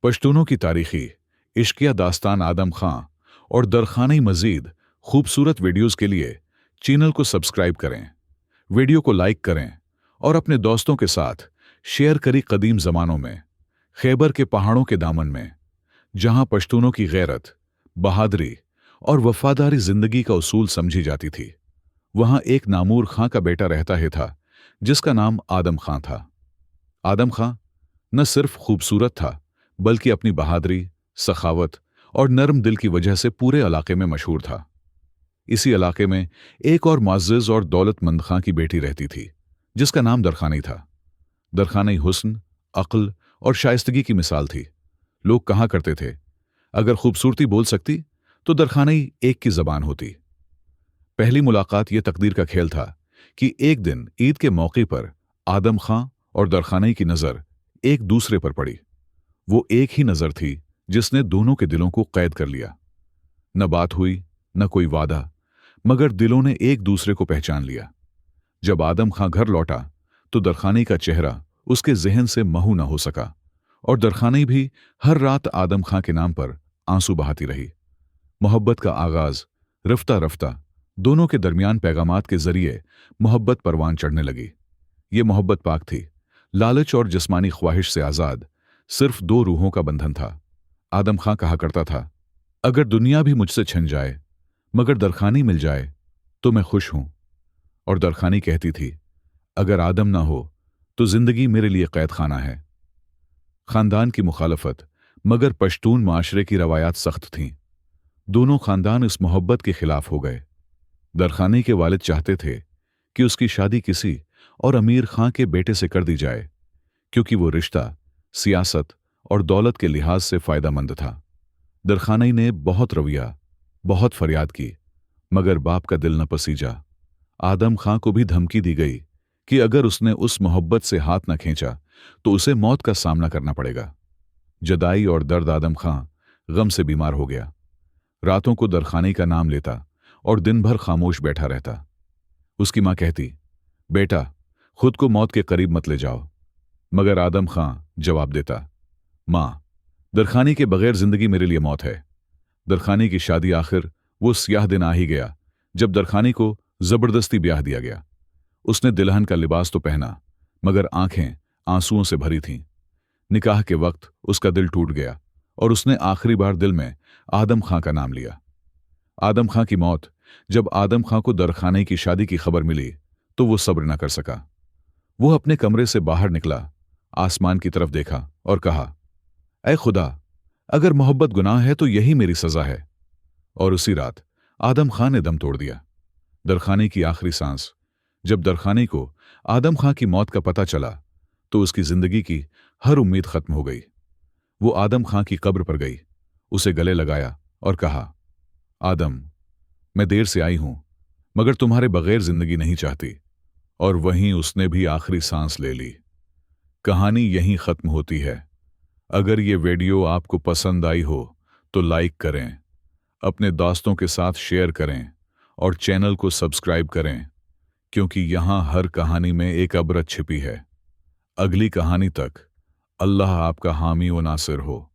पश्तूनों की तारीखी इश्किया दास्तान आदम खां और दरखानी मजीद खूबसूरत वीडियोस के लिए चैनल को सब्सक्राइब करें, वीडियो को लाइक करें और अपने दोस्तों के साथ शेयर करी। कदीम जमानों में खैबर के पहाड़ों के दामन में, जहां पश्तूनों की गैरत, बहादुरी और वफादारी जिंदगी का उसूल समझी जाती थी, वहां एक नामूर खां का बेटा रहता ही था जिसका नाम आदम खां था। आदम खां न सिर्फ खूबसूरत था बल्कि अपनी बहादुरी, सखावत और नरम दिल की वजह से पूरे इलाके में मशहूर था। इसी इलाके में एक और मुअज़्ज़िज़ और दौलतमंद खां की बेटी रहती थी जिसका नाम दरखानी था। दरखानी हुस्न, अक्ल और शाइस्तगी की मिसाल थी। लोग कहा करते थे, अगर खूबसूरती बोल सकती तो दरखानी एक की जबान होती। पहली मुलाकात यह तकदीर का खेल था कि एक दिन ईद के मौके पर आदम खां और दरखानी की नजर एक दूसरे पर पड़ी। वो एक ही नजर थी जिसने दोनों के दिलों को कैद कर लिया। न बात हुई, न कोई वादा, मगर दिलों ने एक दूसरे को पहचान लिया। जब आदम खां घर लौटा तो दरखानी का चेहरा उसके जहन से महू न हो सका और दरखानी भी हर रात आदम खां के नाम पर आंसू बहाती रही। मोहब्बत का आगाज रफ्ता रफ्ता दोनों के दरमियान पैगामात के जरिए मोहब्बत परवान चढ़ने लगी। ये मोहब्बत पाक थी, लालच और जिस्मानी ख्वाहिश से आजाद, सिर्फ दो रूहों का बंधन था। आदम खां कहा करता था, अगर दुनिया भी मुझसे छिन जाए मगर दरखानी मिल जाए तो मैं खुश हूं। और दरखानी कहती थी, अगर आदम ना हो तो जिंदगी मेरे लिए कैद खाना है। खानदान की मुखालफत मगर पश्तून माशरे की रवायात सख्त थीं। दोनों खानदान इस मोहब्बत के खिलाफ हो गए। दरखानी के वालिद चाहते थे कि उसकी शादी किसी और अमीर खां के बेटे से कर दी जाए क्योंकि वो रिश्ता सियासत और दौलत के लिहाज से फायदामंद था। दरखानी ने बहुत रविया, बहुत फरियाद की, मगर बाप का दिल न पसीजा। आदम खां को भी धमकी दी गई कि अगर उसने उस मोहब्बत से हाथ न खींचा तो उसे मौत का सामना करना पड़ेगा। जदाई और दर्द आदम खां गम से बीमार हो गया। रातों को दरखानी का नाम लेता और दिन भर खामोश बैठा रहता। उसकी मां कहती, बेटा खुद को मौत के करीब मत ले जाओ। मगर आदम खां जवाब देता, मां, दरखानी के बगैर जिंदगी मेरे लिए मौत है। दरखानी की शादी आखिर वो स्याह दिन आ ही गया जब दरखानी को जबरदस्ती ब्याह दिया गया। उसने दुल्हन का लिबास तो पहना मगर आंखें आंसुओं से भरी थीं। निकाह के वक्त उसका दिल टूट गया और उसने आखिरी बार दिल में आदम खां का नाम लिया। आदम खां की मौत जब आदम खां को दरखानी की शादी की खबर मिली तो वो सब्र न कर सका। वो अपने कमरे से बाहर निकला, आसमान की तरफ देखा और कहा, ऐ खुदा, अगर मोहब्बत गुनाह है तो यही मेरी सजा है। और उसी रात आदम खां ने दम तोड़ दिया। दरखानी की आखिरी सांस। जब दरखानी को आदम खां की मौत का पता चला तो उसकी जिंदगी की हर उम्मीद खत्म हो गई। वो आदम खां की कब्र पर गई, उसे गले लगाया और कहा, आदम, मैं देर से आई हूं मगर तुम्हारे बगैर जिंदगी नहीं चाहती। और वहीं उसने भी आखिरी सांस ले ली। कहानी यहीं खत्म होती है। अगर ये वीडियो आपको पसंद आई हो तो लाइक करें, अपने दोस्तों के साथ शेयर करें और चैनल को सब्सक्राइब करें, क्योंकि यहां हर कहानी में एक इबरत छिपी है। अगली कहानी तक अल्लाह आपका हामी व नासिर हो।